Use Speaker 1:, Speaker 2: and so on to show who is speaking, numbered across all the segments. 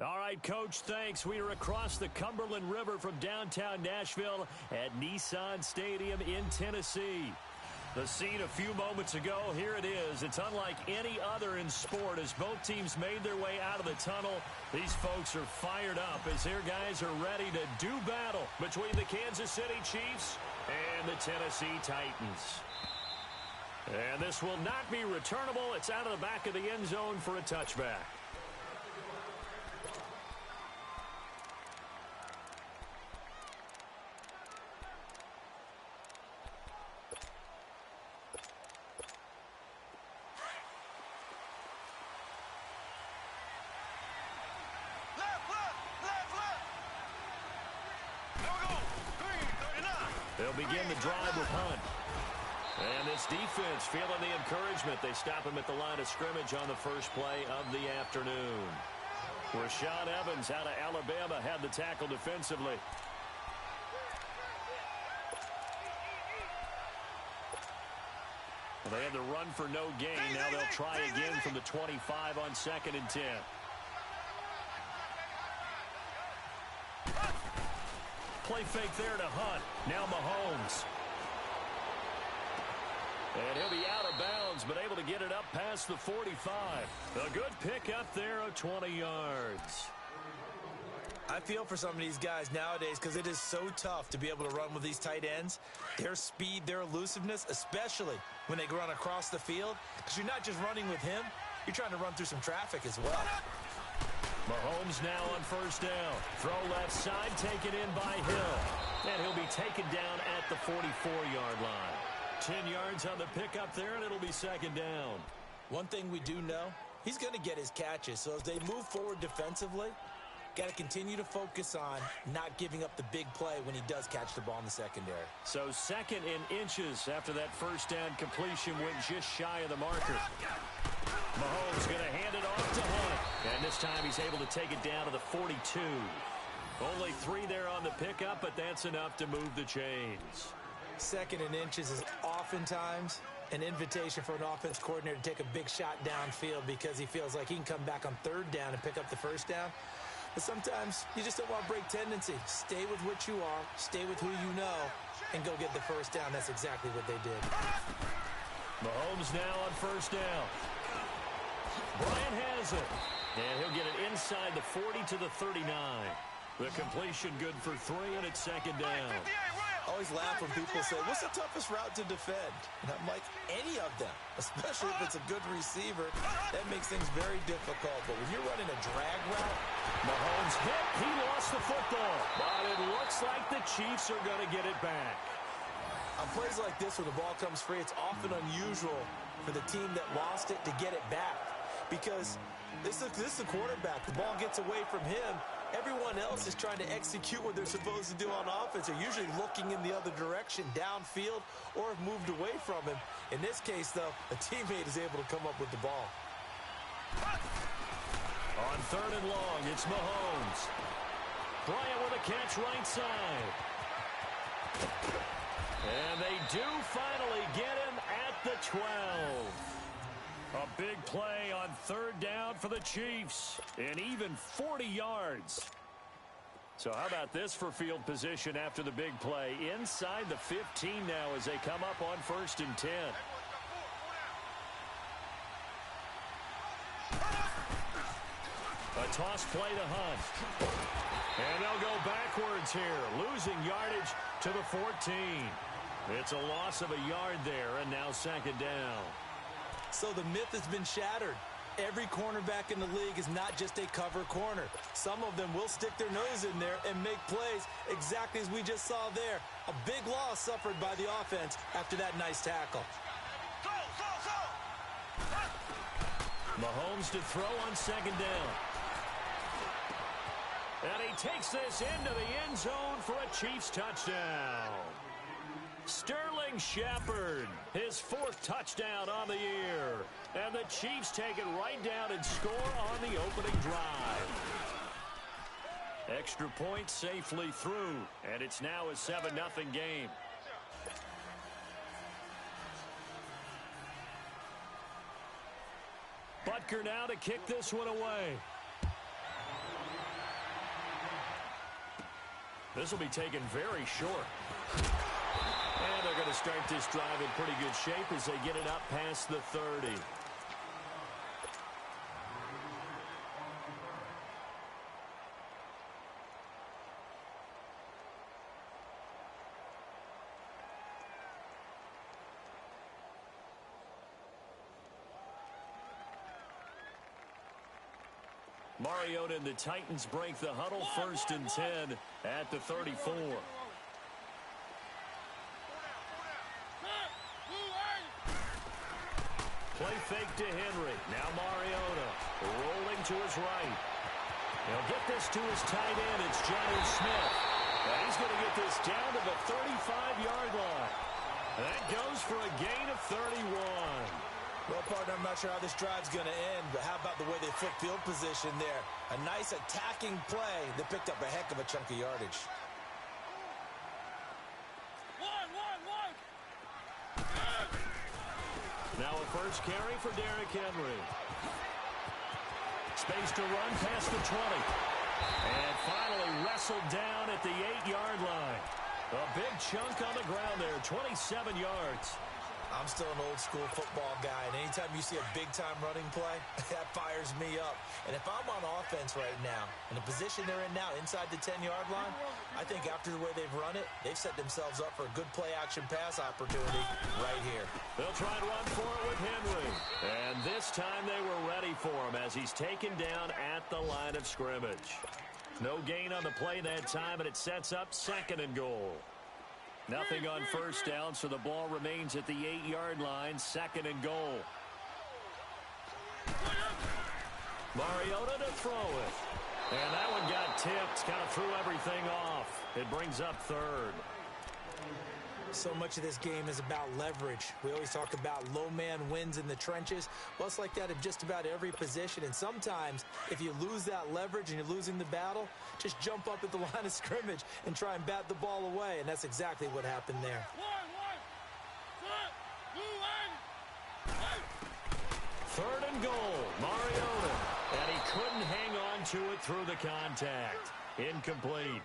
Speaker 1: All right, Coach, thanks. We are across the Cumberland River from downtown Nashville at Nissan Stadium in Tennessee. The scene a few moments ago, here it is. It's unlike any other in sport as both teams made their way out of the tunnel. These folks are fired up as their guys are ready to do battle between the Kansas City Chiefs and the Tennessee Titans. And this will not be returnable. It's out of the back of the end zone for a touchback. They'll begin the drive with Hunt. And this defense feeling the encouragement. They stop him at the line of scrimmage on the first play of the afternoon. Rashaan Evans out of Alabama had the tackle defensively. Well, they had the run for no gain. Now they'll try again from the 25 on 2nd and 10. Play fake there to Hunt. Now Mahomes. And he'll be out of bounds, but able to get it up past the 45. A good pick up there of 20 yards.
Speaker 2: I feel for some of these guys nowadays because it is so tough to be able to run with these tight ends. Their speed, their elusiveness, especially when they run across the field. Because you're not just running with him, you're trying to run through some traffic as well.
Speaker 1: Mahomes now on first down. Throw left side, taken in by Hill. And he'll be taken down at the 44-yard line. 10 yards on the pickup there, and it'll be 2nd down.
Speaker 2: One thing we do know, he's going to get his catches. So as they move forward defensively, got to continue to focus on not giving up the big play when he does catch the ball in the secondary.
Speaker 1: So 2nd and inches after that first down completion went just shy of the marker. Mahomes going to hand it off to Hunt. And this time he's able to take it down to the 42. Only 3 there on the pickup, but that's enough to move the chains.
Speaker 2: 2nd and inches is oftentimes an invitation for an offense coordinator to take a big shot downfield because he feels like he can come back on 3rd down and pick up the first down. But sometimes you just don't want to break tendency. Stay with what you are, stay with who you know, and go get the first down. That's exactly what they did.
Speaker 1: Mahomes now on first down. Bryant has it. And he'll get it inside the 40 to the 39. The completion good for 3, and it's 2nd down.
Speaker 2: I always laugh when people say, what's the toughest route to defend? And I'm like, any of them, especially if it's a good receiver. That makes things very difficult. But when you're running a drag route,
Speaker 1: Mahomes hit. He lost the football. But it looks like the Chiefs are going to get it back.
Speaker 2: On plays like this where the ball comes free, it's often unusual for the team that lost it to get it back. Because this is the quarterback. The ball gets away from him. Everyone else is trying to execute what they're supposed to do on offense. They're usually looking in the other direction, downfield, or have moved away from him. In this case, though, a teammate is able to come up with the ball.
Speaker 1: On 3rd and long, it's Mahomes. Bryant with a catch right side. And they do finally get him at the 12. A big play on 3rd down for the Chiefs. And even 40 yards. So how about this for field position after the big play? Inside the 15 now as they come up on 1st and 10. A toss play to Hunt. And they'll go backwards here, losing yardage to the 14. It's a loss of a yard there, and now 2nd down.
Speaker 2: So the myth has been shattered. Every cornerback in the league is not just a cover corner. Some of them will stick their nose in there and make plays exactly as we just saw there. A big loss suffered by the offense after that nice tackle.
Speaker 1: Mahomes to throw on 2nd down. And he takes this into the end zone for a Chiefs touchdown. Sterling Shepard, his 4th touchdown on the year. And the Chiefs take it right down and score on the opening drive. Extra point safely through, and it's now a 7-0 game. Butker now to kick this one away. This will be taken very short. And they're going to start this drive in pretty good shape as they get it up past the 30. Mariota and the Titans break the huddle, 1st and 10 at the 34. Play fake to Henry. Now Mariota rolling to his right. He'll get this to his tight end. It's Johnny Smith. And he's going to get this down to the 35-yard line. And that goes for a gain of 31.
Speaker 2: Well, partner, I'm not sure how this drive's going to end, but how about the way they flip field position there? A nice attacking play that picked up a heck of a chunk of yardage.
Speaker 1: Now a first carry for Derrick Henry. Space to run past the 20. And finally wrestled down at the 8-yard line. A big chunk on the ground there, 27 yards.
Speaker 2: I'm still an old-school football guy, and anytime you see a big-time running play, that fires me up. And if I'm on offense right now, in the position they're in now, inside the 10-yard line, I think after the way they've run it, they've set themselves up for a good play-action pass opportunity right here.
Speaker 1: They'll try and run for it with Henry. And this time they were ready for him as he's taken down at the line of scrimmage. No gain on the play that time, and it sets up 2nd and goal. Nothing on first down, so the ball remains at the 8-yard line, 2nd and goal. Mariota to throw it. And that one got tipped, kind of threw everything off. It brings up 3rd.
Speaker 2: So much of this game is about leverage. We always talk about low man wins in the trenches. Well, it's like that in just about every position. And sometimes, if you lose that leverage and you're losing the battle, just jump up at the line of scrimmage and try and bat the ball away. And that's exactly what happened there.
Speaker 1: 3rd and goal, Mariota. And he couldn't hang on to it through the contact. Incomplete.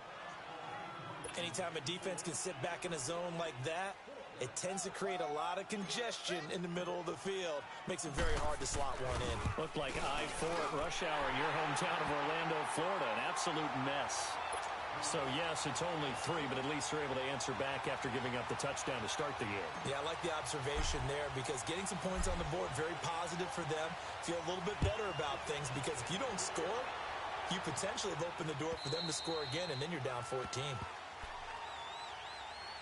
Speaker 2: Anytime a defense can sit back in a zone like that, it tends to create a lot of congestion in the middle of the field. Makes it very hard to slot one in.
Speaker 1: Looked like I-4 at rush hour in your hometown of Orlando, Florida. An absolute mess. So, yes, it's only 3, but at least they're able to answer back after giving up the touchdown to start the game.
Speaker 2: Yeah, I like the observation there because getting some points on the board, very positive for them. Feel a little bit better about things because if you don't score, you potentially have opened the door for them to score again, and then you're down 14.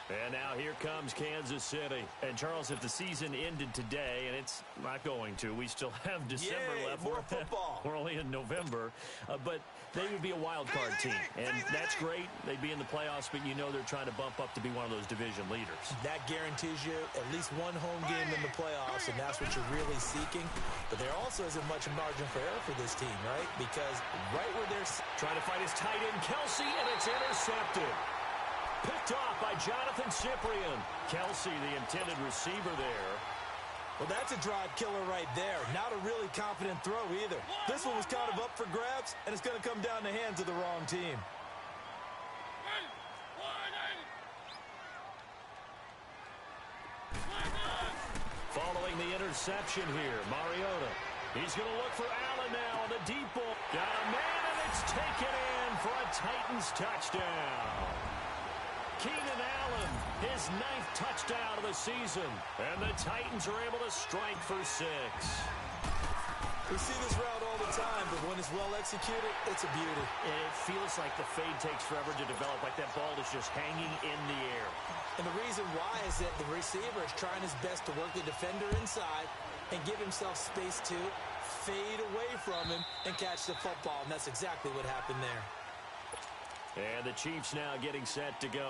Speaker 1: And now here comes Kansas City. And, Charles, if the season ended today, and it's not going to, we still have December left.
Speaker 2: More football.
Speaker 1: We're only in November. But they would be a wild card team. And that's great. They'd be in the playoffs, but you know they're trying to bump up to be one of those division leaders.
Speaker 2: That guarantees you at least one home game in the playoffs, and that's what you're really seeking. But there also isn't much margin for error for this team, right? Because right where they're
Speaker 1: trying to fight his tight end, Kelsey, and it's intercepted. Picked off by Jonathan Cyprien. Kelsey, the intended receiver there.
Speaker 2: Well, that's a drive killer right there. Not a really confident throw either. This one was kind of up for grabs, and it's going to come down the hands of the wrong team.
Speaker 1: Following the interception here, Mariota. He's going to look for Allen now on the deep ball. Got a man, and it's taken in for a Titans touchdown. Keenan Allen, his 9th touchdown of the season. And the Titans are able to strike for 6.
Speaker 2: We see this route all the time, but when it's well executed, it's a beauty.
Speaker 1: And it feels like the fade takes forever to develop, like that ball is just hanging in the air.
Speaker 2: And the reason why is that the receiver is trying his best to work the defender inside and give himself space to fade away from him and catch the football. And that's exactly what happened there.
Speaker 1: And the Chiefs now getting set to go.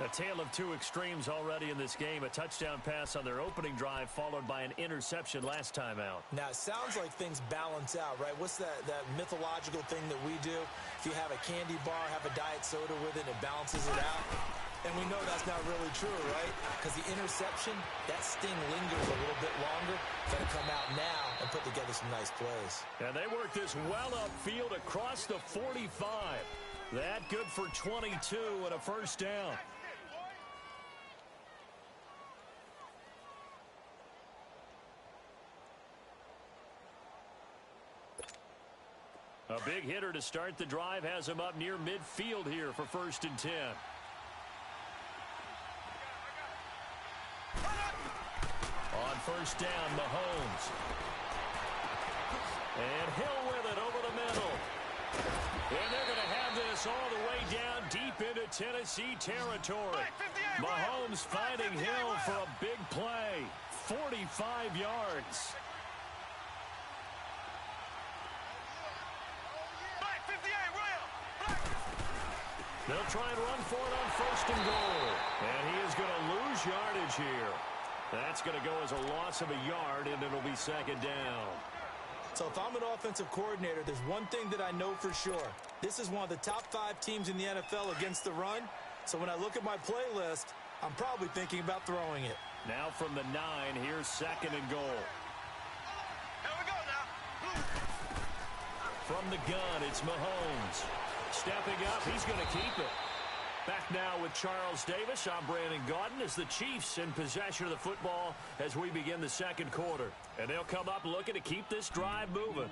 Speaker 1: A tale of two extremes already in this game. A touchdown pass on their opening drive followed by an interception last time out.
Speaker 2: Now, it sounds like things balance out, right? What's that mythological thing that we do? If you have a candy bar, have a diet soda with it, it balances it out. And we know that's not really true, right? Because the interception, that sting lingers a little bit longer. Got to come out now and put together some nice plays.
Speaker 1: And they work this well upfield across the 45. That good for 22 and a first down. A big hitter to start the drive has him up near midfield here for 1st and 10. On 1st down, Mahomes. And Hill with it over the middle. And they're going to have this all the way down deep into Tennessee territory. Mahomes finding Hill for a big play. 45 yards. They'll try and run for it on 1st and goal. And he is going to lose yardage here. That's going to go as a loss of a yard, and it'll be 2nd down.
Speaker 2: So if I'm an offensive coordinator, there's one thing that I know for sure. This is one of the top 5 teams in the NFL against the run. So when I look at my playlist, I'm probably thinking about throwing it.
Speaker 1: Now from the 9, here's 2nd and goal.
Speaker 3: Here we go now.
Speaker 1: From the gun, it's Mahomes. Stepping up, he's going to keep it. Back now with Charles Davis. I'm Brandon Gaudin as the Chiefs in possession of the football as we begin the 2nd quarter. And they'll come up looking to keep this drive moving.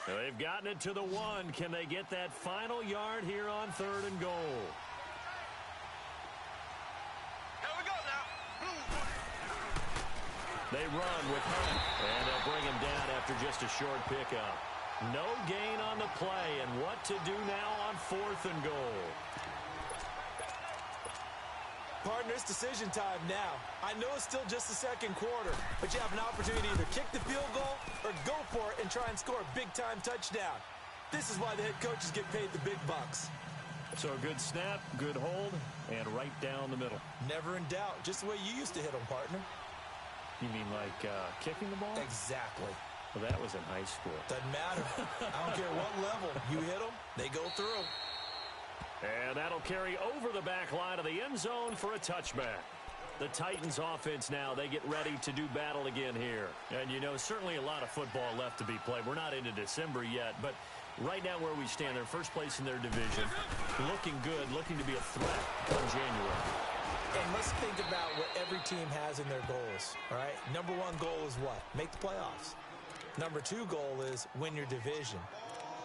Speaker 1: They've gotten it to the 1. Can they get that final yard here on 3rd and goal? They run with Hunt, and they'll bring him down after just a short pickup. No gain on the play, and what to do now on 4th and goal.
Speaker 2: Partner, it's decision time now. I know it's still just the 2nd quarter, but you have an opportunity to either kick the field goal or go for it and try and score a big-time touchdown. This is why the head coaches get paid the big bucks.
Speaker 1: So a good snap, good hold, and right down the middle.
Speaker 2: Never in doubt, just the way you used to hit them, partner.
Speaker 1: You mean like kicking the ball?
Speaker 2: Exactly.
Speaker 1: Well, that was in high school.
Speaker 2: Doesn't matter. I don't care what level. You hit them, they go through.
Speaker 1: And that'll carry over the back line of the end zone for a touchback. The Titans offense now, they get ready to do battle again here. And, you know, certainly a lot of football left to be played. We're not into December yet, but right now where we stand, they're first place in their division. Looking good, looking to be a threat come January.
Speaker 2: And let's think about what every team has in their goals, all right? Number 1 goal is what? Make the playoffs. Number 2 goal is win your division.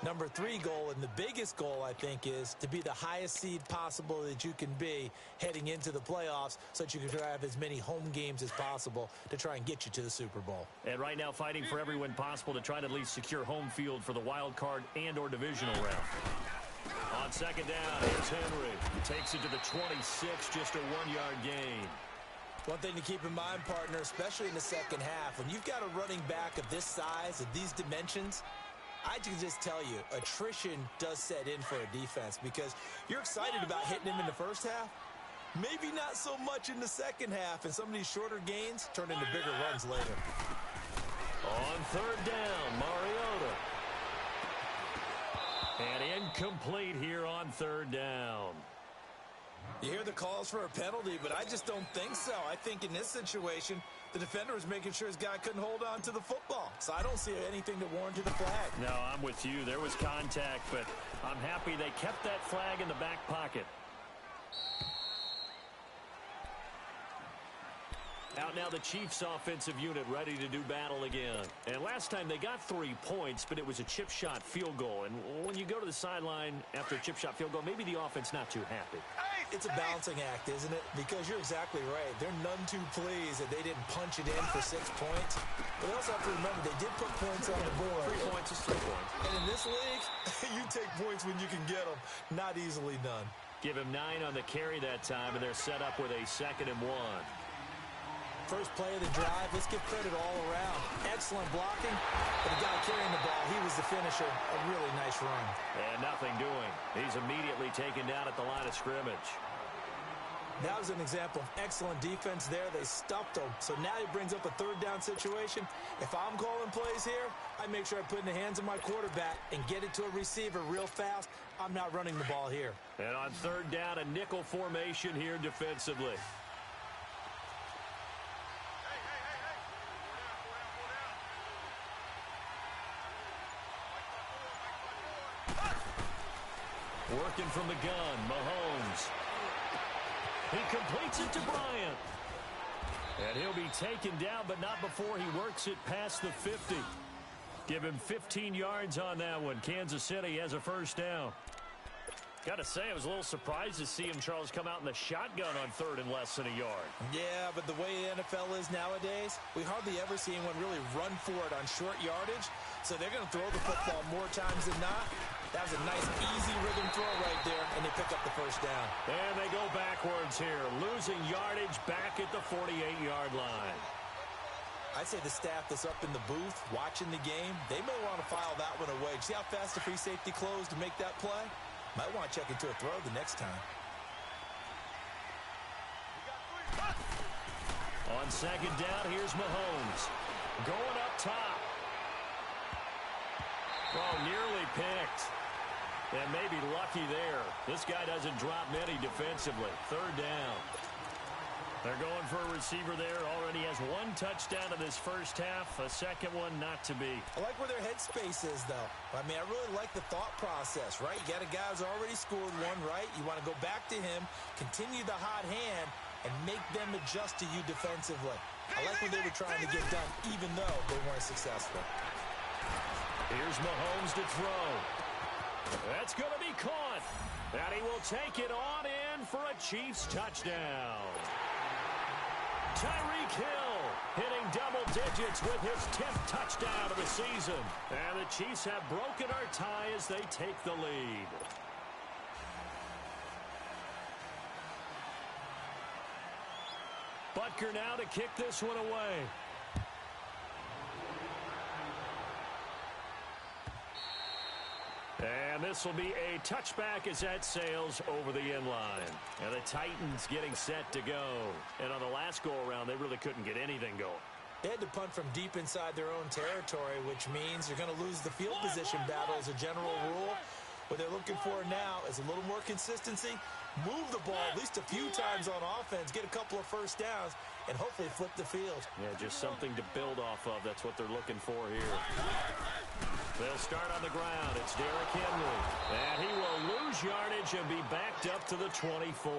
Speaker 2: Number 3 goal, and the biggest goal, I think, is to be the highest seed possible that you can be heading into the playoffs so that you can have as many home games as possible to try and get you to the Super Bowl.
Speaker 1: And right now fighting for every win possible to try to at least secure home field for the wild card and or divisional round. On 2nd down, here's Henry. Takes it to the 26, just a 1-yard gain.
Speaker 2: One thing to keep in mind, partner, especially in the 2nd half, when you've got a running back of this size, of these dimensions, I can just tell you, attrition does set in for a defense because you're excited about hitting him in the 1st half. Maybe not so much in the 2nd half, and some of these shorter gains turn into bigger runs later.
Speaker 1: On 3rd down, Mariota. And incomplete here on 3rd down.
Speaker 2: You hear the calls for a penalty, but I just don't think so. I think in this situation, the defender was making sure his guy couldn't hold on to the football. So I don't see anything that warranted a flag.
Speaker 1: No, I'm with you. There was contact, but I'm happy they kept that flag in the back pocket. Out now the Chiefs offensive unit ready to do battle again. And last time they got 3 points, but it was a chip shot field goal. And when you go to the sideline after a chip shot field goal, maybe the offense not too happy.
Speaker 2: It's a balancing act, isn't it? Because you're exactly right. They're none too pleased that they didn't punch it in for 6 points. But they also have to remember they did put points on the board.
Speaker 1: 3 points is 3 points.
Speaker 2: And in this league, you take points when you can get them. Not easily done.
Speaker 1: Give him 9 on the carry that time, and they're set up with a 2nd and 1.
Speaker 2: First play of the drive, let's give credit all around. Excellent blocking, but the guy carrying the ball, he was the finisher. A really nice run.
Speaker 1: And nothing doing. He's immediately taken down at the line of scrimmage.
Speaker 2: That was an example of excellent defense there. They stuffed him. So now he brings up a third down situation. If I'm calling plays here, I make sure I put it in the hands of my quarterback and get it to a receiver real fast. I'm not running the ball here.
Speaker 1: And on third down, a nickel formation here defensively. Working from the gun, Mahomes. He completes it to Bryant. And he'll be taken down, but not before he works it past the 50. Give him 15 yards on that one. Kansas City has a first down. Got to say, I was a little surprised to see him, Charles, come out in the shotgun on third and less than a yard.
Speaker 2: Yeah, but the way the NFL is nowadays, we hardly ever see anyone really run for it on short yardage. So they're going to throw the football more times than not. That was a nice, easy rhythm throw right there, and they pick up the first down.
Speaker 1: And they go backwards here, losing yardage back at the 48-yard line.
Speaker 2: I'd say the staff that's up in the booth watching the game, they may want to file that one away. See how fast the free safety closed to make that play? Might want to check into a throw the next time.
Speaker 1: On second down, here's Mahomes. Going up top. Oh, nearly picked. And maybe lucky there. This guy doesn't drop many defensively. Third down. They're going for a receiver there. Already has one touchdown in this first half. A second one not to be.
Speaker 2: I like where their headspace is, though. I mean, I really like the thought process, right? You got a guy who's already scored one, right? You want to go back to him, continue the hot hand, and make them adjust to you defensively. I like what they were trying to get done, even though they weren't successful.
Speaker 1: Here's Mahomes to throw. That's going to be caught. And he will take it on in for a Chiefs touchdown. Tyreek Hill hitting double digits with his 10th touchdown of the season. And the Chiefs have broken our tie as they take the lead. Butker now to kick this one away. And this will be a touchback as that sails over the end line. And the Titans getting set to go. And on the last go-around, they really couldn't get anything going.
Speaker 2: They had to punt from deep inside their own territory, which means you're going to lose the field position battle as a general rule. What they're looking for now is a little more consistency, move the ball at least a few times on offense, get a couple of first downs, and hopefully flip the field.
Speaker 1: Yeah, just something to build off of. That's what they're looking for here. They'll start on the ground. It's Derrick Henry. And he will lose yardage and be backed up to the 24.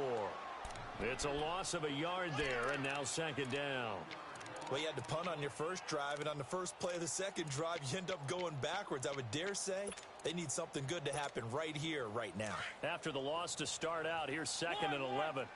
Speaker 1: It's a loss of a yard there, and now second down.
Speaker 2: Well, you had to punt on your first drive, and on the first play of the second drive, you end up going backwards. I would dare say they need something good to happen right here, right now.
Speaker 1: After the loss to start out, here's second and 11.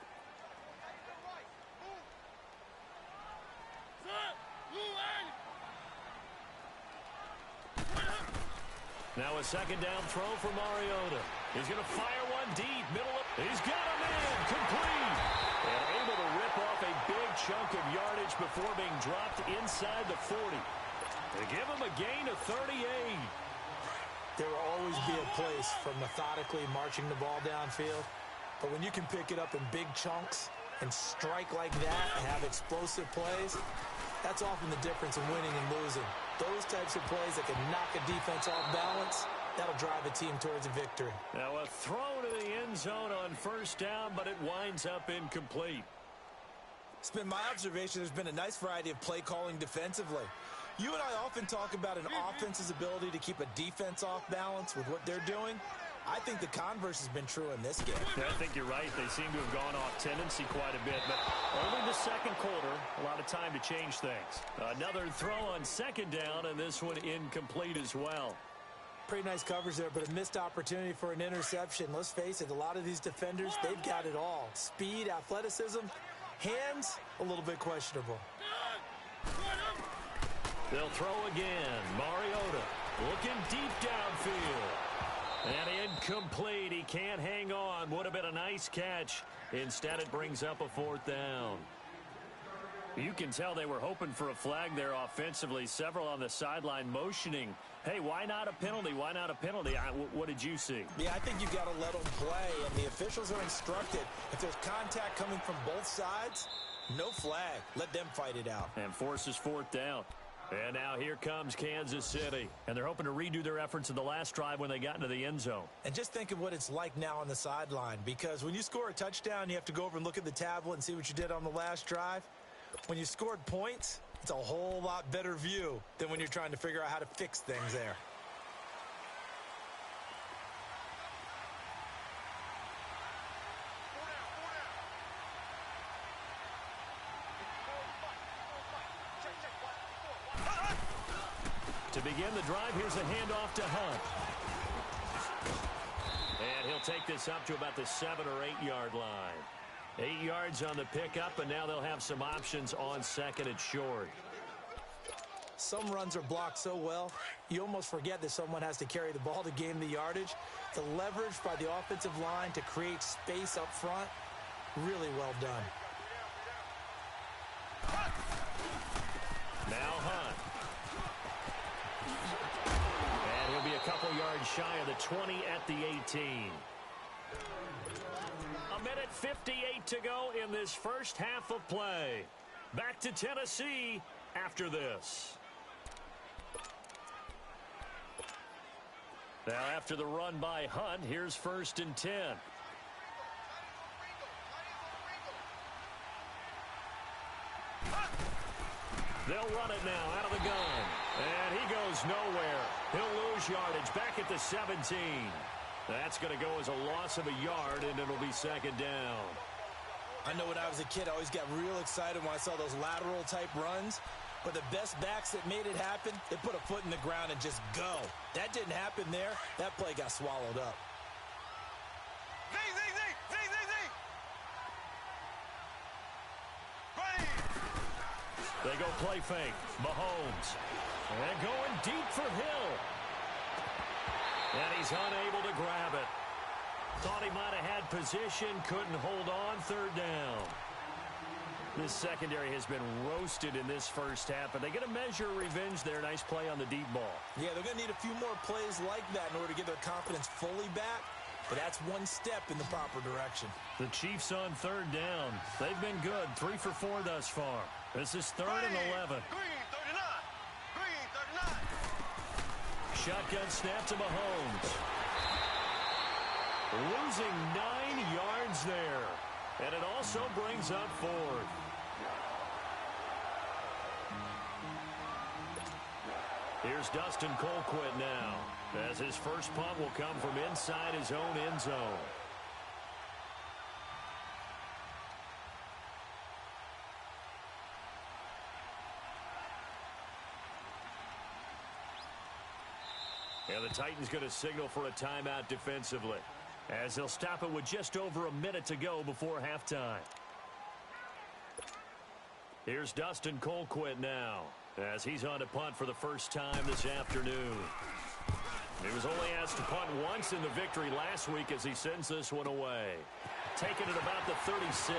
Speaker 1: Now a second down throw for Mariota. He's going to fire one deep, middle of. He's got a man, complete. And able to rip off a big chunk of yardage before being dropped inside the 40. They give him a gain of 38.
Speaker 2: There will always be a place for methodically marching the ball downfield. But when you can pick it up in big chunks and strike like that and have explosive plays, that's often the difference in winning and losing. Those types of plays that can knock a defense off balance, that'll drive a team towards a victory.
Speaker 1: Now a throw to the end zone on first down, but it winds up incomplete.
Speaker 2: It's been my observation there's been a nice variety of play calling defensively. You and I often talk about an offense's ability to keep a defense off balance with what they're doing. I think the converse has been true in this game.
Speaker 1: Yeah, I think you're right. They seem to have gone off tendency quite a bit, but only the second quarter, a lot of time to change things. Another throw on second down, and this one incomplete as well.
Speaker 2: Pretty nice coverage there, but a missed opportunity for an interception. Let's face it, a lot of these defenders, they've got it all. Speed, athleticism, hands, a little bit questionable.
Speaker 1: They'll throw again. Mariota looking deep downfield. And incomplete. He can't hang on. Would have been a nice catch. Instead, it brings up a fourth down. You can tell they were hoping for a flag there offensively. Several on the sideline motioning, hey, why not a penalty? Why not a penalty? What did you see?
Speaker 2: Yeah, I think you've got to let them play, and the officials are instructed. If there's contact coming from both sides, no flag. Let them fight it out.
Speaker 1: And forces fourth down. And now here comes Kansas City. And they're hoping to redo their efforts in the last drive when they got into the end zone.
Speaker 2: And just think of what it's like now on the sideline, because when you score a touchdown, you have to go over and look at the tablet and see what you did on the last drive. When you scored points, it's a whole lot better view than when you're trying to figure out how to fix things there.
Speaker 1: To begin the drive, here's a handoff to Hunt. And he'll take this up to about the 7 or 8 yard line. 8 yards on the pickup, and now they'll have some options on second and short.
Speaker 2: Some runs are blocked so well, you almost forget that someone has to carry the ball to gain the yardage. The leverage by the offensive line to create space up front, really well done.
Speaker 1: Now Hunt. And he'll be a couple yards shy of the 20 at the 18. A minute 58 to go in this first half of play. Back to Tennessee after this. Now after the run by Hunt, here's 1st and 10. They'll run it now out of the gun. And he goes nowhere. He'll lose yardage back at the 17. That's going to go as a loss of a yard, and it'll be 2nd down.
Speaker 2: I know when I was a kid, I always got real excited when I saw those lateral-type runs. But the best backs that made it happen, they put a foot in the ground and just go. That didn't happen there. That play got swallowed up.
Speaker 1: They go play fake. Mahomes. And going deep for Hill. And he's unable to grab it. Thought he might have had position. Couldn't hold on. 3rd down. This secondary has been roasted in this first half, but they get a measure of revenge there. Nice play on the deep ball.
Speaker 2: Yeah, they're going to need a few more plays like that in order to get their confidence fully back. But that's one step in the proper direction.
Speaker 1: The Chiefs on 3rd down. They've been good. 3 for 4 thus far. This is 3rd and 11.
Speaker 3: Green 39. Green 39.
Speaker 1: Shotgun snap to Mahomes. Losing 9 yards there. And it also brings up 4th. Here's Dustin Colquitt now, as his first punt will come from inside his own end zone. And the Titans going to signal for a timeout defensively, as they'll stop it with just over a minute to go before halftime. Here's Dustin Colquitt now, as he's on to punt for the first time this afternoon. He was only asked to punt once in the victory last week as he sends this one away. Taking it about the 36.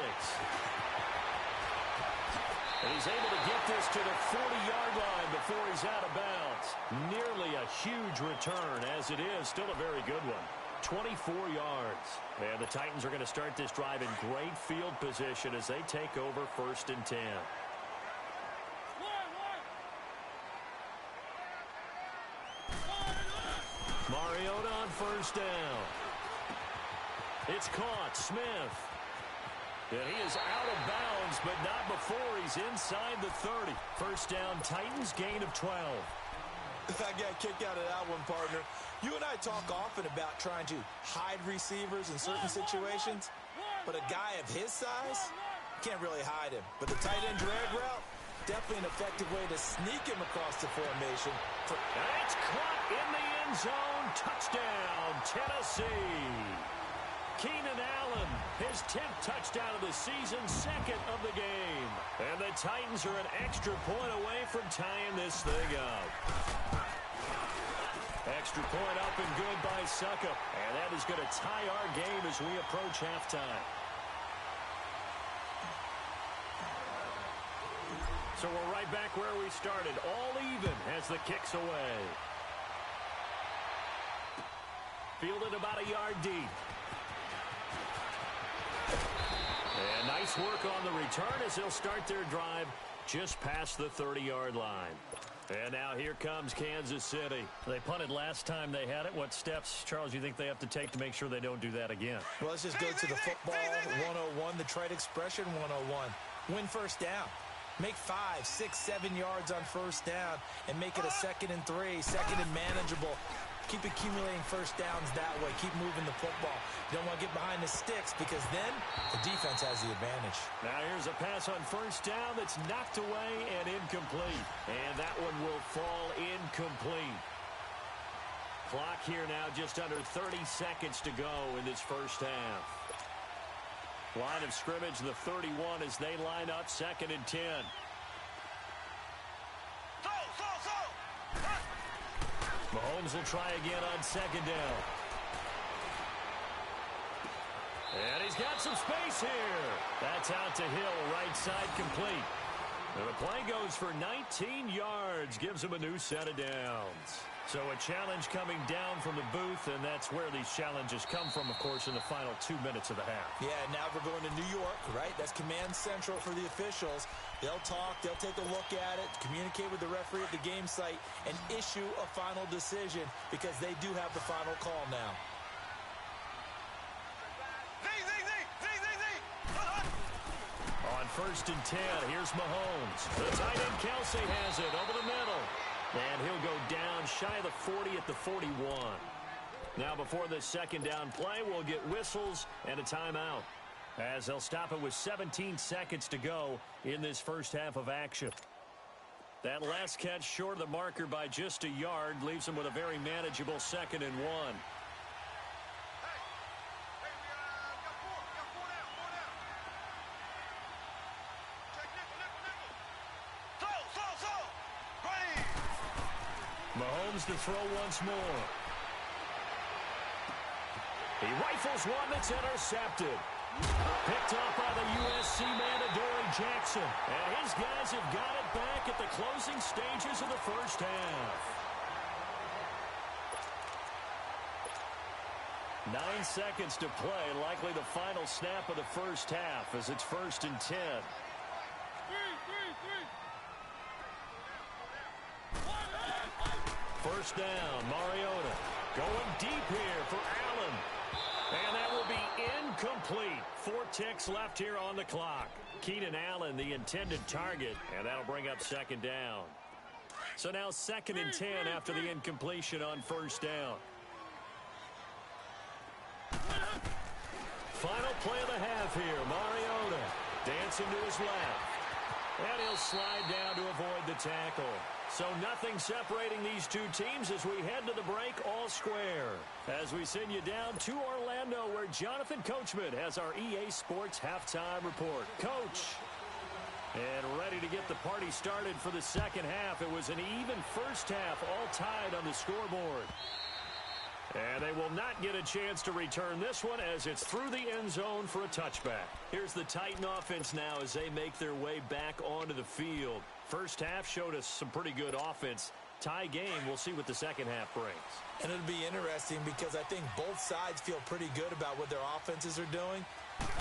Speaker 1: And he's able to get this to the 40-yard line before he's out of bounds. Nearly a huge return, as it is still a very good one. 24 yards. And the Titans are going to start this drive in great field position as they take over 1st and 10. Mariota on 1st down. It's caught. Smith. And he is out of bounds, but not before he's inside the 30. 1st down, Titans, gain of 12.
Speaker 2: I got kicked out of that one, partner. You and I talk often about trying to hide receivers in certain situations, but a guy of his size can't really hide him. But the tight end drag route, definitely an effective way to sneak him across the formation.
Speaker 1: And it's caught in the end zone. Touchdown, Tennessee. Keenan Allen, his 10th touchdown of the season, 2nd of the game. And the Titans are an extra point away from tying this thing up. Extra point up and good by Suckup. And that is going to tie our game as we approach halftime. So we're right back where we started. All even as the kick's away. Fielded about a yard deep. And nice work on the return as they'll start their drive just past the 30-yard line. And now here comes Kansas City. They punted last time they had it. What steps, Charles, you think they have to take to make sure they don't do that again?
Speaker 2: Well, let's just go to the football 101, the trade expression 101. Win first down. Make 5, 6, 7 yards on first down and make it a 2nd and 3, 2nd and manageable. Keep accumulating first downs that way. Keep moving the football. You don't want to get behind the sticks because then the defense has the advantage.
Speaker 1: Now here's a pass on first down that's knocked away and incomplete. And that one will fall incomplete. Clock here now just under 30 seconds to go in this first half. Line of scrimmage, the 31 as they line up 2nd and 10. Mahomes will try again on 2nd down. And he's got some space here. That's out to Hill, right side complete. And the play goes for 19 yards, gives him a new set of downs. So a challenge coming down from the booth, and that's where these challenges come from, of course, in the final 2 minutes of the half.
Speaker 2: Yeah, now we're going to New York, right? That's command central for the officials. They'll talk, they'll take a look at it, communicate with the referee at the game site, and issue a final decision because they do have the final call now.
Speaker 1: On 1st and 10, here's Mahomes. The tight end Kelsey has it over the middle. And he'll go down shy of the 40 at the 41. Now before this 2nd down play, we'll get whistles and a timeout, as they'll stop it with 17 seconds to go in this first half of action. That last catch short of the marker by just a yard leaves them with a very manageable 2nd and 1. Mahomes to throw once more. He rifles one that's intercepted. Picked off by the USC man, Adoree Jackson. And his guys have got it back at the closing stages of the first half. 9 seconds to play, likely the final snap of the first half as it's 1st and 10. First down, Mariota going deep here for Allen. And that will be incomplete. 4 ticks left here on the clock. Keenan Allen, the intended target, and that'll bring up 2nd down. So now 2nd and 10 after the incompletion on first down. Final play of the half here. Mariota dancing to his left. And he'll slide down to avoid the tackle. So nothing separating these two teams as we head to the break all square. As we send you down to Orlando where Jonathan Coachman has our EA Sports halftime report. Coach. And ready to get the party started for the second half. It was an even first half, all tied on the scoreboard. And they will not get a chance to return this one as it's through the end zone for a touchback. Here's the Titan offense now as they make their way back onto the field. First half showed us some pretty good offense. Tie game, we'll see what the second half brings.
Speaker 2: And it'll be interesting because I think both sides feel pretty good about what their offenses are doing.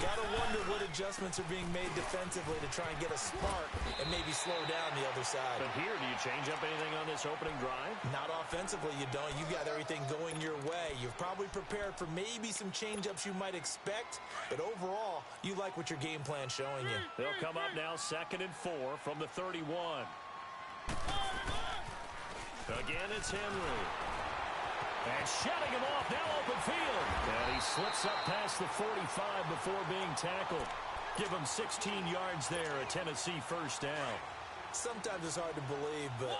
Speaker 2: Gotta wonder what adjustments are being made defensively to try and get a spark and maybe slow down the other side.
Speaker 1: But here, do you change up anything on this opening drive?
Speaker 2: Not offensively, you don't. You got everything going your way. You've probably prepared for maybe some change-ups you might expect, but overall, you like what your game plan's showing you.
Speaker 1: They'll come up now 2nd and 4 from the 31. Again, it's Henry. And shutting him off, now open field. And he slips up past the 45 before being tackled. Give him 16 yards there, a Tennessee first down.
Speaker 2: Sometimes it's hard to believe, but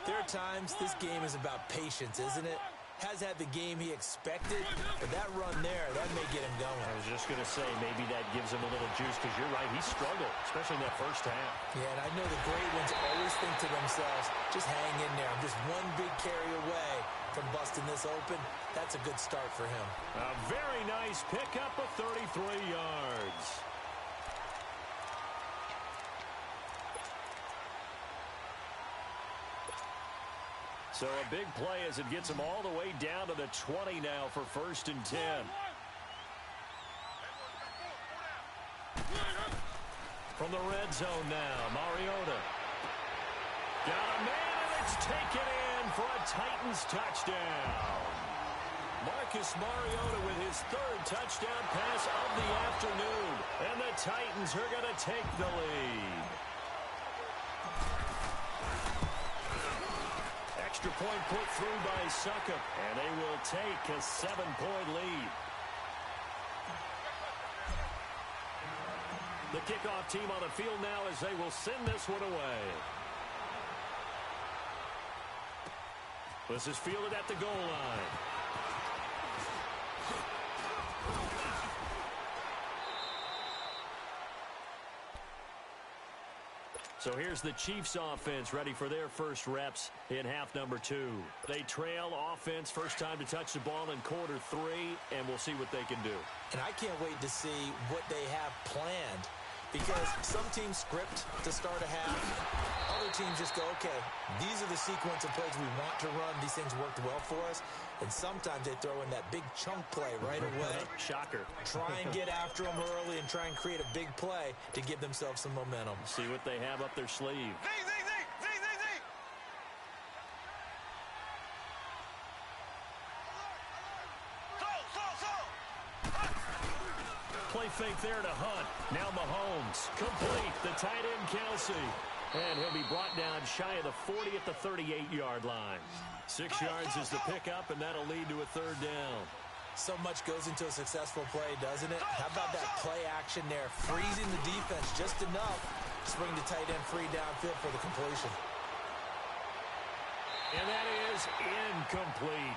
Speaker 2: there are times this game is about patience, isn't it? Has had the game he expected, but that run there, that may get him going.
Speaker 1: I was just going to say, maybe that gives him a little juice, because you're right, he struggled, especially in that first half.
Speaker 2: Yeah, and I know the great ones always think to themselves, just hang in there. I'm just one big carry away from busting this open. That's a good start for him.
Speaker 1: A very nice pickup of 33 yards. So a big play as it gets them all the way down to the 20 now for 1st and 10. From the red zone now, Mariota. Got a man, and it's taken in for a Titans touchdown. Marcus Mariota with his 3rd touchdown pass of the afternoon. And the Titans are going to take the lead. Extra point put through by Succop, and they will take a 7-point lead. The kickoff team on the field now as they will send this one away. This is fielded at the goal line. So here's the Chiefs offense ready for their first reps in half number 2. They trail offense, first time to touch the ball in quarter 3, and we'll see what they can do.
Speaker 2: And I can't wait to see what they have planned, because some teams script to start a half. Other teams just go, okay, these are the sequence of plays we want to run. These things worked well for us. And sometimes they throw in that big chunk play right away.
Speaker 1: Shocker.
Speaker 2: Try and get after them early and try and create a big play to give themselves some momentum.
Speaker 1: See what they have up their sleeve. Play fake there to Hunt. Now Mahomes. Complete. The tight end, Kelsey. And he'll be brought down shy of the 40 at the 38-yard line. 6 yards is the pickup, and that'll lead to a 3rd down.
Speaker 2: So much goes into a successful play, doesn't it? How about that play action there? Freezing the defense just enough to bring the tight end free downfield for the completion.
Speaker 1: And that is incomplete.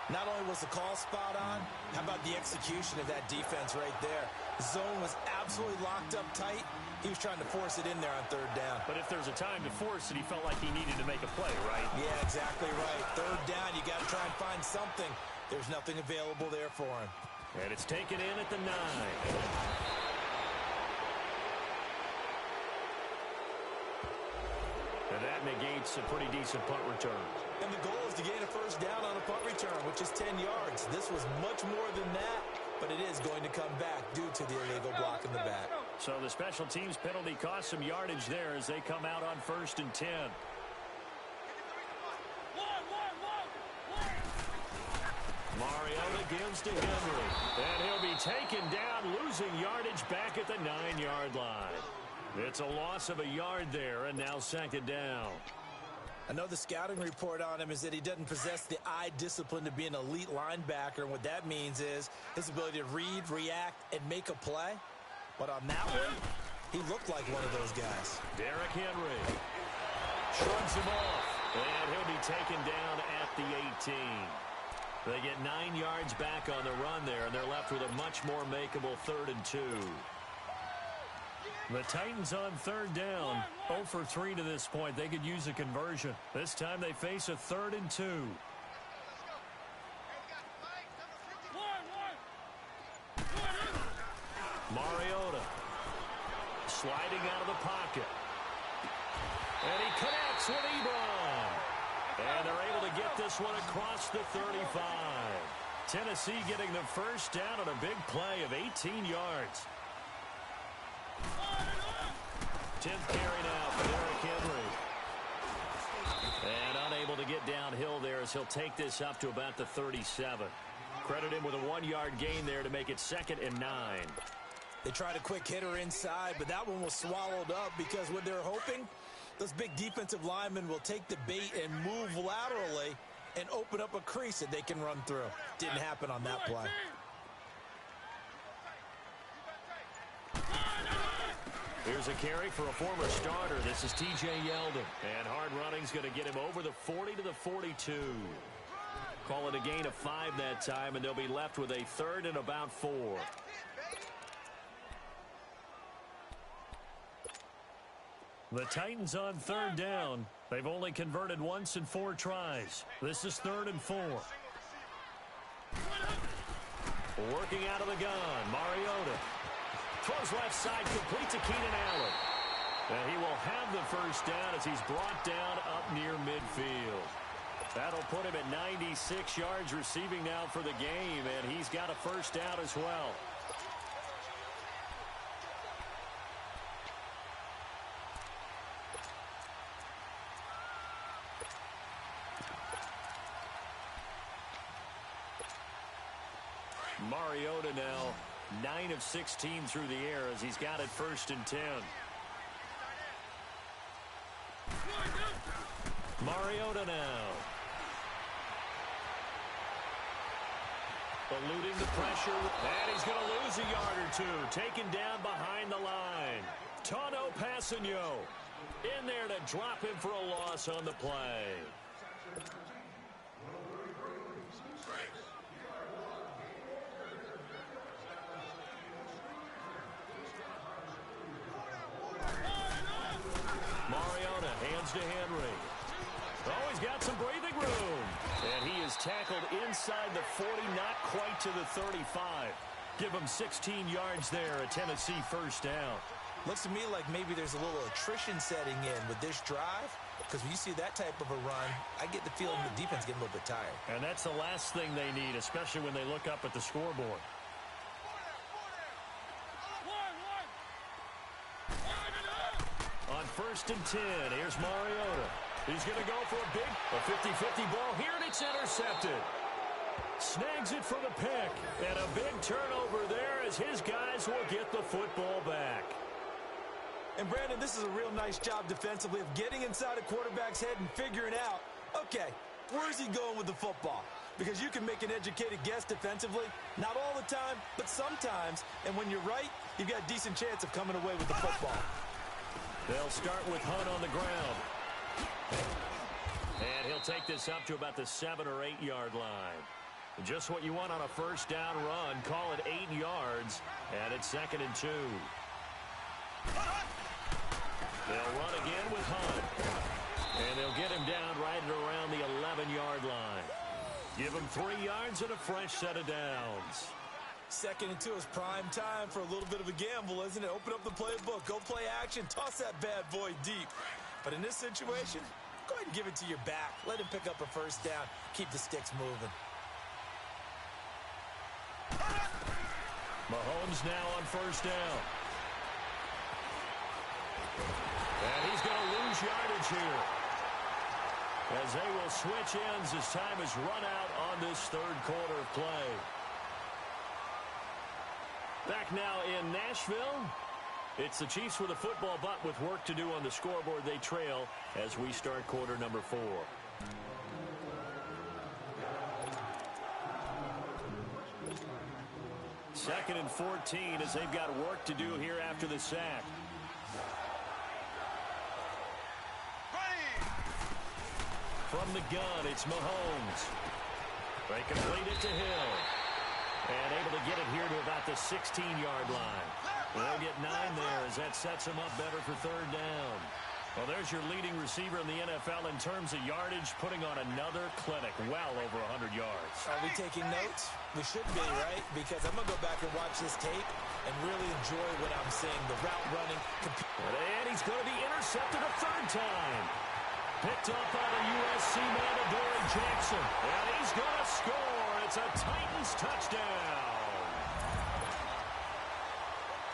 Speaker 2: Not only was the call spot on, how about the execution of that defense right there? The zone was absolutely locked up tight. He was trying to force it in there on 3rd down.
Speaker 1: But if there's a time to force it, he felt like he needed to make a play, right?
Speaker 2: Yeah, exactly right. 3rd down, you got to try and find something. There's nothing available there for him.
Speaker 1: And it's taken in at the 9. And that negates a pretty decent punt return.
Speaker 2: And the goal is to gain a 1st down on a punt return, which is 10 yards. This was much more than that, but it is going to come back due to the illegal block in the back.
Speaker 1: So the special teams penalty cost some yardage there as they come out on 1st and 10. Mariota gives to Henry. And he'll be taken down, losing yardage back at the 9-yard line. It's a loss of a yard there, and now 2nd down.
Speaker 2: I know the scouting report on him is that he doesn't possess the eye discipline to be an elite linebacker. And what that means is his ability to read, react, and make a play. But on that one, he looked like one of those guys.
Speaker 1: Derrick Henry shrugs him off, and he'll be taken down at the 18. They get 9 yards back on the run there, and they're left with a much more makeable 3rd and 2. The Titans on 3rd down. 0 for 3 to this point. They could use a conversion. This time they face a 3rd and 2. Mariota sliding out of the pocket. And he connects with Ebron. And they're able to get this one across the 35. Tennessee getting the 1st down on a big play of 18 yards. 10th carry now for Derrick Henry. And unable to get downhill there as he'll take this up to about the 37. Credit him with a 1-yard gain there to make it 2nd and 9.
Speaker 2: They tried a quick hitter inside, but that one was swallowed up because what they're hoping, those big defensive linemen will take the bait and move laterally and open up a crease that they can run through. Didn't happen on that play.
Speaker 1: Here's a carry for a former starter. This is T.J. Yeldon. And hard running's going to get him over the 40 to the 42. Call it a gain of 5 that time, and they'll be left with a 3rd and about 4. The Titans on 3rd down. They've only converted once in 4 tries. This is 3rd and 4. Working out of the gun, Mariota. Throws left side, complete to Keenan Allen. And he will have the 1st down as he's brought down up near midfield. That'll put him at 96 yards receiving now for the game, and he's got a first down as well. Mariota now 9 of 16 through the air as he's got it 1st and 10. Mariota now. Eluding the pressure. And he's going to lose a yard or two. Taken down behind the line. Tano Passanio in there to drop him for a loss on the play. Mariota hands to Henry. Oh, he's got some breathing room. And he is tackled inside the 40, not quite to the 35. Give him 16 yards there, a Tennessee first down.
Speaker 2: Looks to me like maybe there's a little attrition setting in with this drive, because when you see that type of a run, I get the feeling the defense getting a little bit tired.
Speaker 1: And that's the last thing they need, especially when they look up at the scoreboard. On 1st and 10, here's Mariota. He's going to go for a 50-50 ball here, and it's intercepted. Snags it for the pick, and a big turnover there as his guys will get the football back.
Speaker 2: And, Brandon, this is a real nice job defensively of getting inside a quarterback's head and figuring out, okay, where's he going with the football? Because you can make an educated guess defensively, not all the time, but sometimes. And when you're right, you've got a decent chance of coming away with the football.
Speaker 1: They'll start with Hunt on the ground. And he'll take this up to about the 7 or 8 yard line. Just what you want on a first down run. Call it 8 yards. And it's 2nd and 2. They'll run again with Hunt. And they'll get him down right around the 11-yard line. Give him 3 yards and a fresh set of downs.
Speaker 2: 2nd and 2 is prime time for a little bit of a gamble, isn't it? Open up the playbook, go play action, toss that bad boy deep. But in this situation, go ahead and give it to your back. Let him pick up a first down. Keep the sticks moving.
Speaker 1: Mahomes now on first down. And he's going to lose yardage here, as they will switch ends as time is run out on this 3rd quarter of play. Back now in Nashville. It's the Chiefs with a football, but with work to do on the scoreboard. They trail as we start quarter number 4. Second and 14 as they've got work to do here after the sack. From the gun, it's Mahomes. They complete it to Hill. And able to get it here to about the 16-yard line. They'll get 9 there as that sets them up better for 3rd down. Well, there's your leading receiver in the NFL in terms of yardage, putting on another clinic, well over 100 yards.
Speaker 2: Are we taking notes? We should be, right? Because I'm going to go back and watch this tape and really enjoy what I'm seeing. The route running.
Speaker 1: And he's going to be intercepted a 3rd time. Picked up by the USC man, Adoree Jackson. And he's going to score. It's a Titans touchdown.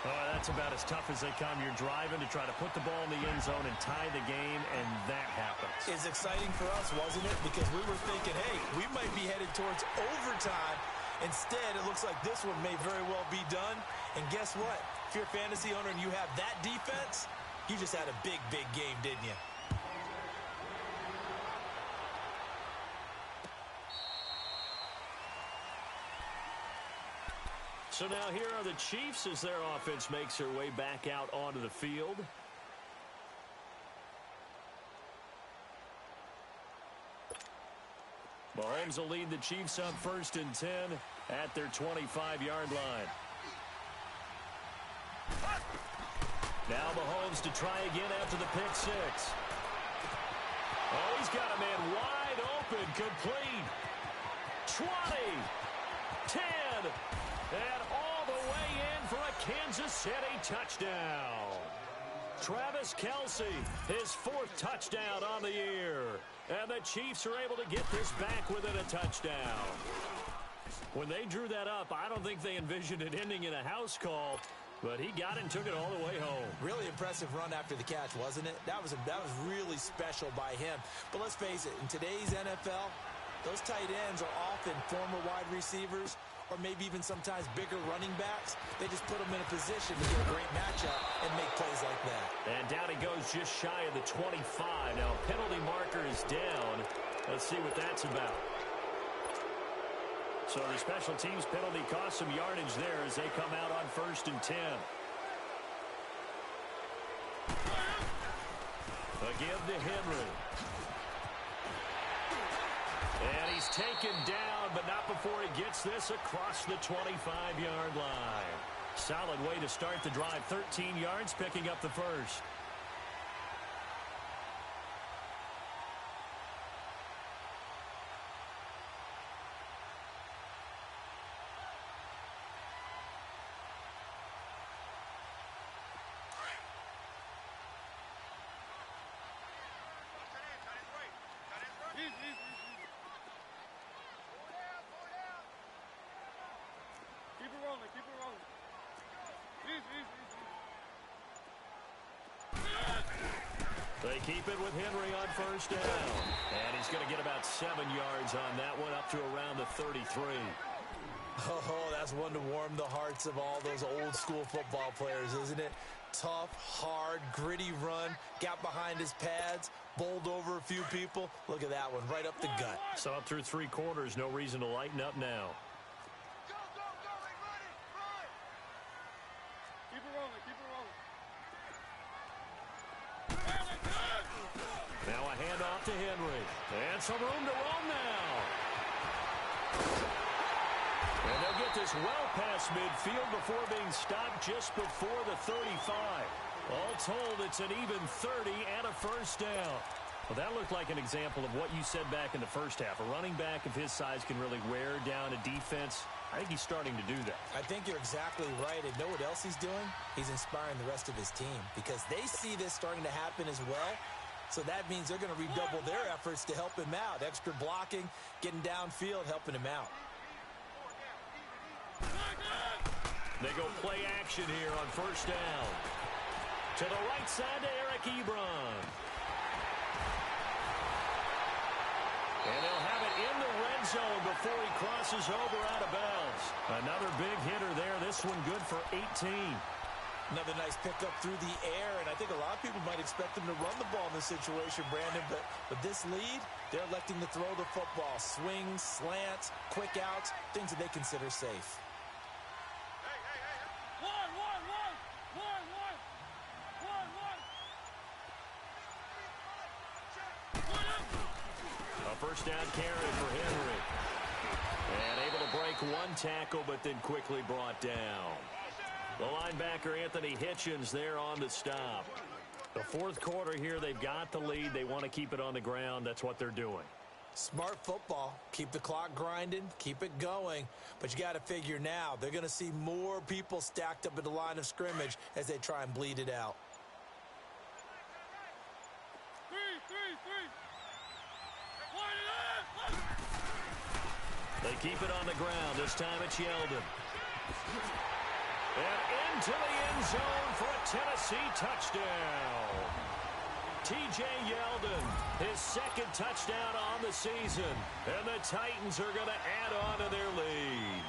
Speaker 1: Oh, that's about as tough as they come. You're driving to try to put the ball in the end zone and tie the game, and that happens.
Speaker 2: It's exciting for us, wasn't it? Because we were thinking, hey, we might be headed towards overtime. Instead, it looks like this one may very well be done. And guess what? If you're a fantasy owner and you have that defense, you just had a big, big game, didn't you?
Speaker 1: So now here are the Chiefs as their offense makes their way back out onto the field. Mahomes will lead the Chiefs up 1st and 10 at their 25-yard line. Now Mahomes to try again after the pick 6. Oh, he's got a man wide open, complete. 20, 10, and all the way in for a Kansas City touchdown. Travis Kelce, his 4th touchdown on the year. And the Chiefs are able to get this back within a touchdown. When they drew that up, I don't think they envisioned it ending in a house call, but he got it and took it all the way home.
Speaker 2: Really impressive run after the catch, wasn't it? That was really special by him. But let's face it, in today's NFL, those tight ends are often former wide receivers or maybe even sometimes bigger running backs. They just put them in a position to get a great matchup and make plays like that.
Speaker 1: And down he goes just shy of the 25. Now a penalty marker is down. Let's see what that's about. So the special teams penalty cost some yardage there as they come out on 1st and 10. A give to Henry. And he's taken down, but not before he gets this across the 25-yard line. Solid way to start the drive. 13 yards, picking up the first. They keep it with Henry on 1st down. And he's going to get about 7 yards on that one, up to around the 33.
Speaker 2: Oh, that's one to warm the hearts of all those old school football players, isn't it? Tough, hard, gritty run, got behind his pads, bowled over a few people. Look at that one, right up the gut.
Speaker 1: So up through 3 quarters, no reason to lighten up now.
Speaker 3: Go, go, go, everybody, run!
Speaker 4: Keep it rolling, keep it rolling.
Speaker 1: Now a handoff to Henry. And some room to roam now. And they'll get this well past midfield before being stopped just before the 35. All told, it's an even 30 and a 1st down. Well, that looked like an example of what you said back in the first half. A running back of his size can really wear down a defense. I think he's starting to do that.
Speaker 2: I think you're exactly right. And know what else he's doing? He's inspiring the rest of his team because they see this starting to happen as well. So that means they're going to redouble their efforts to help him out. Extra blocking, getting downfield, helping him out.
Speaker 1: They go play action here on 1st down. To the right side to Eric Ebron. And they'll have it in the red zone before he crosses over out of bounds. Another big hitter there. This one good for 18.
Speaker 2: Another nice pickup through the air, and I think a lot of people might expect him to run the ball in this situation, Brandon, but with this lead, they're electing to throw the football. Swings, slants, quick outs, things that they consider safe.
Speaker 1: A 1st down carry for Henry. And able to break 1 tackle, but then quickly brought down. The linebacker, Anthony Hitchens, there on the stop. The 4th quarter here, they've got the lead. They want to keep it on the ground. That's what they're doing.
Speaker 2: Smart football. Keep the clock grinding. Keep it going. But you got to figure now, they're going to see more people stacked up at the line of scrimmage as they try and bleed it out.
Speaker 4: 3, 3, 3.
Speaker 1: They keep it on the ground. This time it's Yeldon. And into the end zone for a Tennessee touchdown. T.J. Yeldon, his 2nd touchdown on the season. And the Titans are going to add on to their lead.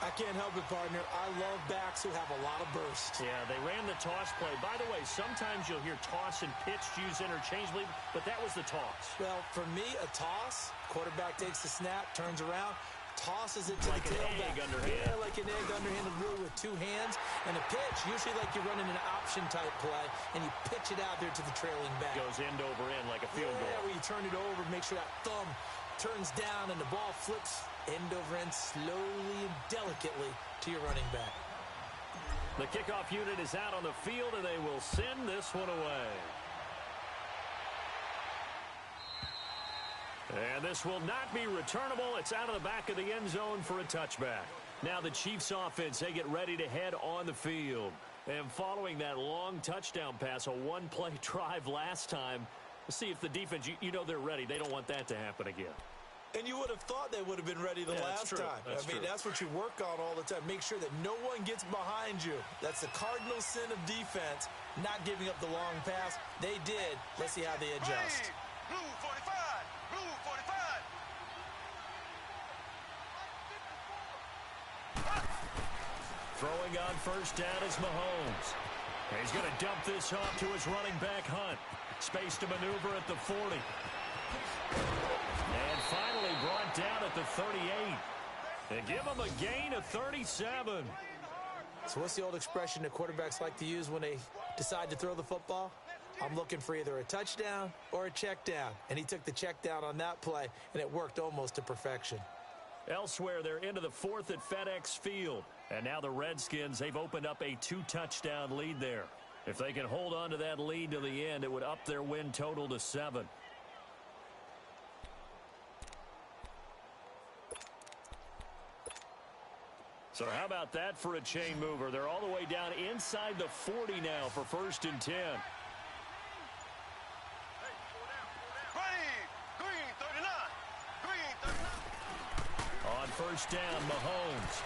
Speaker 2: I can't help it, partner. I love backs who have a lot of burst.
Speaker 1: Yeah, they ran the toss play. By the way, sometimes you'll hear toss and pitch used interchangeably, but that was the toss.
Speaker 2: Well, for me, a toss, quarterback takes the snap, turns around, tosses it to
Speaker 1: like
Speaker 2: the tailback.
Speaker 1: Egg underhand.
Speaker 2: Yeah, like an egg underhanded, really with 2 hands. And a pitch, usually like you're running an option-type play, and you pitch it out there to the trailing back.
Speaker 1: Goes end over end like a field goal.
Speaker 2: Yeah, where you turn it over, make sure that thumb turns down, and the ball flips end over end slowly and delicately to your running back.
Speaker 1: The kickoff unit is out on the field, and they will send this one away. And this will not be returnable. It's out of the back of the end zone for a touchback. Now the Chiefs offense, they get ready to head on the field. And following that long touchdown pass, a one-play drive last time, see if the defense, you know they're ready. They don't want that to happen again.
Speaker 2: And you would have thought they would have been ready the last time. That's what you work on all the time. Make sure that no one gets behind you. That's the cardinal sin of defense, not giving up the long pass. They did. Let's see how they adjust.
Speaker 3: Blue 45. Blue 45.
Speaker 1: Throwing on first down is Mahomes. He's going to dump this off to his running back, Hunt. Space to maneuver at the 40. And finally brought down at the 38. And give him a gain of 37.
Speaker 2: So what's the old expression that quarterbacks like to use when they decide to throw the football? I'm looking for either a touchdown or a check down. And he took the check down on that play, and it worked almost to perfection.
Speaker 1: Elsewhere, they're into the fourth at FedEx Field. And now the Redskins, they've opened up a 2-touchdown lead there. If they can hold on to that lead to the end, it would up their win total to 7. So how about that for a chain mover? They're all the way down inside the 40 now for 1st and 10.
Speaker 3: Green 39. Green 39.
Speaker 1: On first down, Mahomes.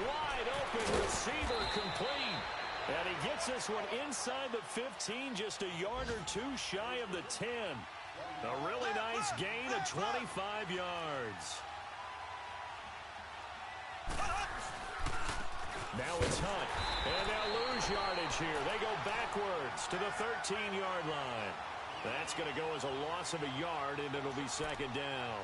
Speaker 1: Wide open receiver complete. And he gets this one inside the 15, just a yard or two shy of the 10. A really nice gain of 25 yards. Now it's Hunt. And they'll lose yardage here. They go backwards to the 13-yard line. That's going to go as a loss of a yard, and it'll be 2nd down.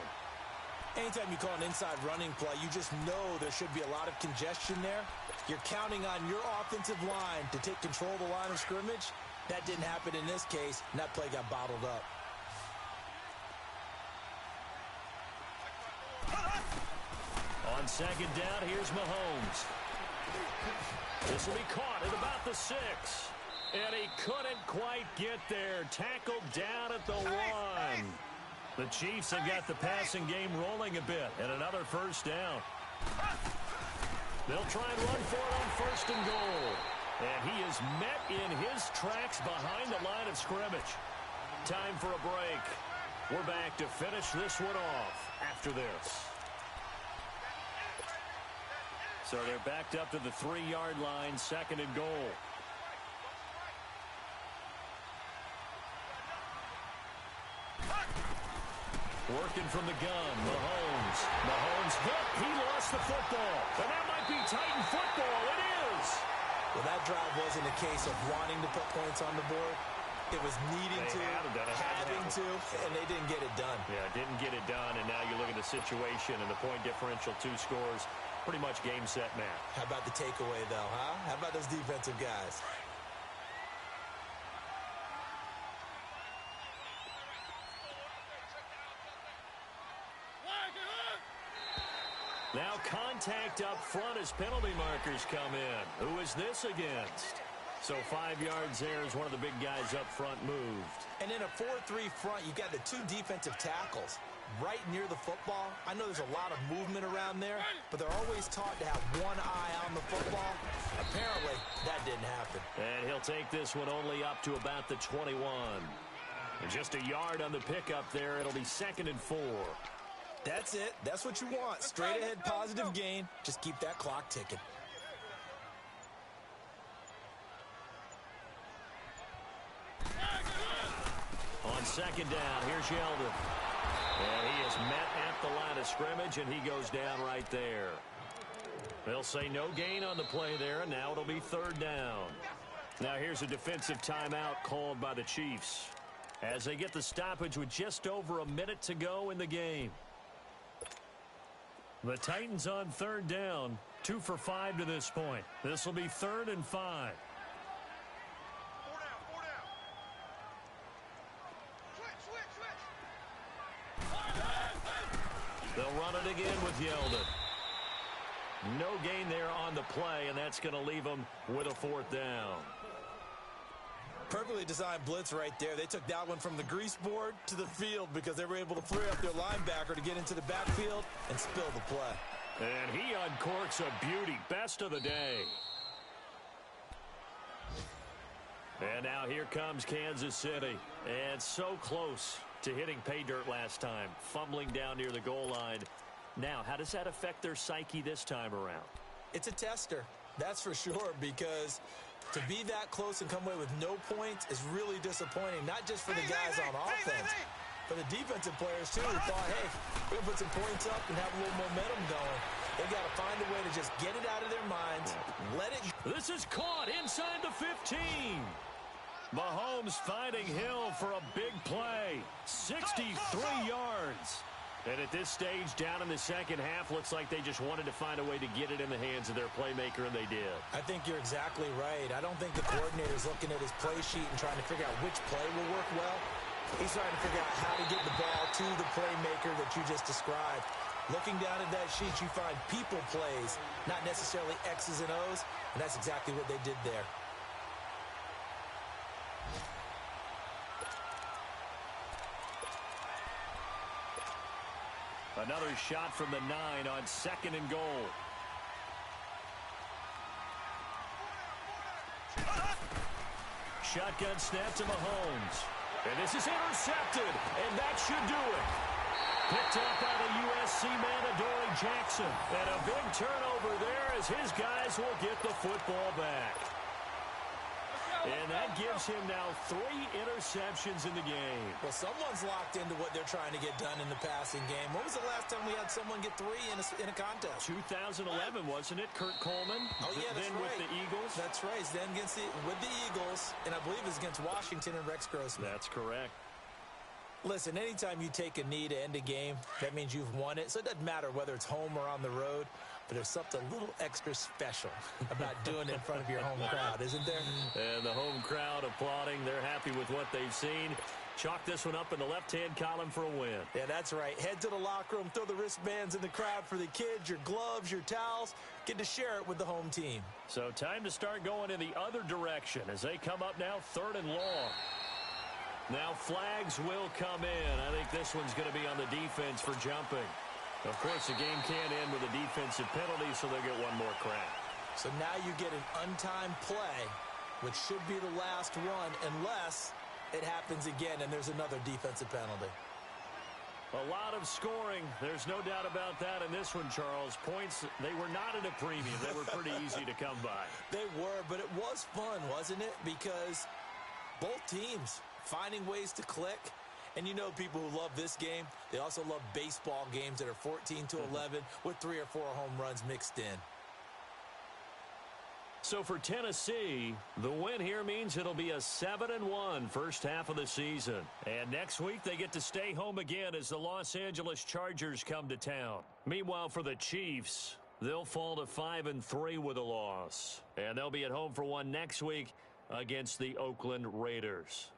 Speaker 2: Anytime you call an inside running play, you just know there should be a lot of congestion there. You're counting on your offensive line to take control of the line of scrimmage. That didn't happen in this case, and that play got bottled up.
Speaker 1: On 2nd down, here's Mahomes. This will be caught at about the 6. And he couldn't quite get there. Tackled down at the 1. The Chiefs have got the passing game rolling a bit. And another 1st down. They'll try and run for it on 1st and goal. And he is met in his tracks behind the line of scrimmage. Time for a break. We're back to finish this one off after this. So they're backed up to the 3-yard line, 2nd and goal. Working from the gun, Mahomes. Mahomes hit. He lost the football. And that might be Titan football. It is.
Speaker 2: Well, that drive wasn't a case of wanting to put points on the board. It was needing to, having to, and they didn't get it done.
Speaker 1: Yeah, didn't get it done, and now you look at the situation and the point differential, 2 scores, pretty much game, set, match.
Speaker 2: How about the takeaway, though, huh? How about those defensive guys?
Speaker 1: Now contact up front as penalty markers come in. Who is this against? So 5 yards there as one of the big guys up front moved.
Speaker 2: And in a 4-3 front, you got the 2 defensive tackles right near the football. I know there's a lot of movement around there, but they're always taught to have one eye on the football. Apparently, that didn't happen.
Speaker 1: And he'll take this one only up to about the 21. And just a yard on the pickup there. It'll be 2nd and 4.
Speaker 2: That's it. That's what you want. Straight ahead positive gain. Just keep that clock ticking.
Speaker 1: On 2nd down, here's Yeldon. And he is met at the line of scrimmage, and he goes down right there. They'll say no gain on the play there, and now it'll be 3rd down. Now here's a defensive timeout called by the Chiefs as they get the stoppage with just over a minute to go in the game. The Titans on 3rd down, 2 for 5 to this point. This will be 3rd and 5.
Speaker 3: 4 down. Switch.
Speaker 1: They'll run it again with Yeldon. No gain there on the play, and that's going to leave them with a 4th down.
Speaker 2: Perfectly designed blitz right there. They took that one from the grease board to the field because they were able to free up their linebacker to get into the backfield and spill the play.
Speaker 1: And he uncorks a beauty. Best of the day. And now here comes Kansas City. And so close to hitting pay dirt last time, fumbling down near the goal line. Now, how does that affect their psyche this time around?
Speaker 2: It's a tester, that's for sure, because to be that close and come away with no points is really disappointing, not just for the guys on offense, for the defensive players, too, who thought, hey, we're going to put some points up and have a little momentum going. They got to find a way to just get it out of their minds, let it.
Speaker 1: This is caught inside the 15. Mahomes finding Hill for a big play. 63 yards. And at this stage, down in the second half, looks like they just wanted to find a way to get it in the hands of their playmaker, and they did.
Speaker 2: I think you're exactly right. I don't think the coordinator's looking at his play sheet and trying to figure out which play will work well. He's trying to figure out how to get the ball to the playmaker that you just described. Looking down at that sheet, you find people plays, not necessarily X's and O's, and that's exactly what they did there.
Speaker 1: Another shot from the 9 on 2nd and goal. Shotgun snap to Mahomes. And this is intercepted, and that should do it. Picked up by the USC man, Adoree Jackson. And a big turnover there as his guys will get the football back. And that gives him now 3 interceptions in the game.
Speaker 2: Well, someone's locked into what they're trying to get done in the passing game. When was the last time we had someone get 3 in a contest?
Speaker 1: 2011, wasn't it? Kurt Coleman.
Speaker 2: Oh, yeah, that's
Speaker 1: then
Speaker 2: right.
Speaker 1: with the Eagles.
Speaker 2: That's right. Then with the Eagles, and I believe it's against Washington and Rex Grossman.
Speaker 1: That's correct.
Speaker 2: Listen, anytime you take a knee to end a game, that means you've won it. So it doesn't matter whether it's home or on the road, but there's something a little extra special about doing it in front of your home crowd, isn't there?
Speaker 1: And the home crowd applauding. They're happy with what they've seen. Chalk this one up in the left-hand column for a win.
Speaker 2: Yeah, that's right. Head to the locker room, throw the wristbands in the crowd for the kids, your gloves, your towels. Get to share it with the home team.
Speaker 1: So time to start going in the other direction as they come up now 3rd and long. Now flags will come in. I think this one's going to be on the defense for jumping. Of course, the game can't end with a defensive penalty, so they'll get one more crack.
Speaker 2: So now you get an untimed play, which should be the last one, unless it happens again and there's another defensive penalty.
Speaker 1: A lot of scoring. There's no doubt about that in this one, Charles. Points, they were not at a premium. They were pretty easy to come by.
Speaker 2: They were, but it was fun, wasn't it? Because both teams finding ways to click. And you know people who love this game, they also love baseball games that are 14-11 with 3 or 4 home runs mixed in.
Speaker 1: So for Tennessee, the win here means it'll be a 7-1 first half of the season. And next week they get to stay home again as the Los Angeles Chargers come to town. Meanwhile for the Chiefs, they'll fall to 5-3 with a loss. And they'll be at home for one next week against the Oakland Raiders.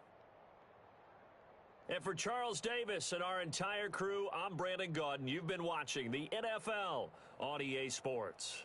Speaker 1: And for Charles Davis and our entire crew, I'm Brandon Gaudin. You've been watching the NFL on EA Sports.